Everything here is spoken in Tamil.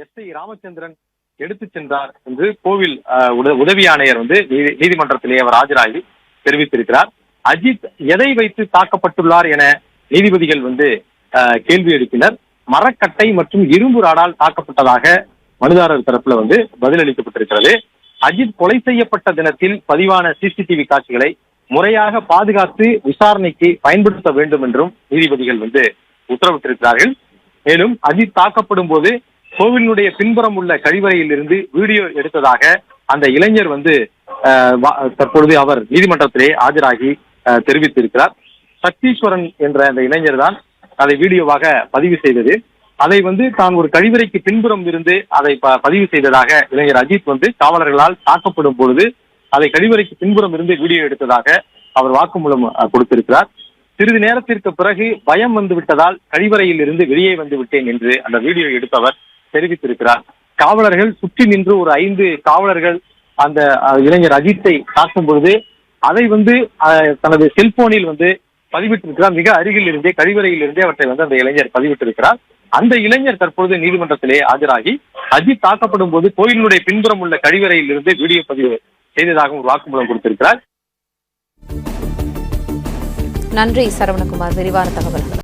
எஸ்.ஐ. ராமச்சந்திரன் எடுத்துச் சென்றார் என்று கோவில் உதவி ஆணையர் நீதிமன்றத்திலே அவர் ஆஜராகி தெரிவித்திருக்கிறார். அஜித் எதை வைத்து தாக்கப்பட்டுள்ளார் என நீதிபதிகள் கேள்வி எழுப்பினர். மரக்கட்டை மற்றும் இரும்பு ராடால் தாக்கப்பட்டதாக மனுதாரர் தரப்புல பதிலளிக்கப்பட்டிருக்கிறது. அஜித் கொலை செய்யப்பட்ட தினத்தில் பதிவான சிசிடிவி காட்சிகளை முறையாக பாதுகாத்து விசாரணைக்கு பயன்படுத்த வேண்டும் என்றும் நீதிபதிகள் உத்தரவிட்டிருக்கிறார்கள். மேலும் அஜித் தாக்கப்படும் போது கோவிலினுடைய பின்புறம் உள்ள கழிவறையில் இருந்து வீடியோ எடுத்ததாக அந்த இளைஞர் தற்பொழுது அவர் நீதிமன்றத்திலே ஆஜராகி தெரிவித்திருக்கிறார். சக்தீஸ்வரன் என்ற அந்த இளைஞர் தான் அதை வீடியோவாக பதிவு செய்தது. அதை தான் ஒரு கழிவறைக்கு பின்புறம் இருந்து அதை பதிவு செய்ததாக இளைஞர் அஜித் காவலர்களால் தாக்கப்படும் பொழுது அதை கழிவறைக்கு பின்புறம் இருந்து வீடியோ எடுத்ததாக அவர் வாக்குமூலம் கொடுத்திருக்கிறார். சிறிது நேரத்திற்கு பிறகு பயம் விட்டதால் கழிவறையில் இருந்து வெளியே விட்டேன் என்று அந்த வீடியோ எடுத்தவர் தெரிவித்திருக்கிறார். காவலர்கள் சுற்றி நின்று ஒரு 5 காவலர்கள் அந்த இளைஞர் அஜித்தை தாக்கும் பொழுது அதை தனது செல்போனில் பதிவிட்டிருக்கிறார். மிக அருகில் இருந்தே கழிவறையில் இருந்தே அவற்றை அந்த இளைஞர் பதிவிட்டிருக்கிறார். அந்த இளைஞர் தற்பொழுது நீதிமன்றத்திலே ஆஜராகி அஜித் தாக்கப்படும் போது கோயிலினுடைய பின்புறம் உள்ள கழிவறையில் இருந்து வீடியோ பதிவு செய்ததாக ஒரு வாக்குமூலம் கொடுத்திருக்கிறார். நன்றி சரவணகுமார், விரிவான தகவல்கள்.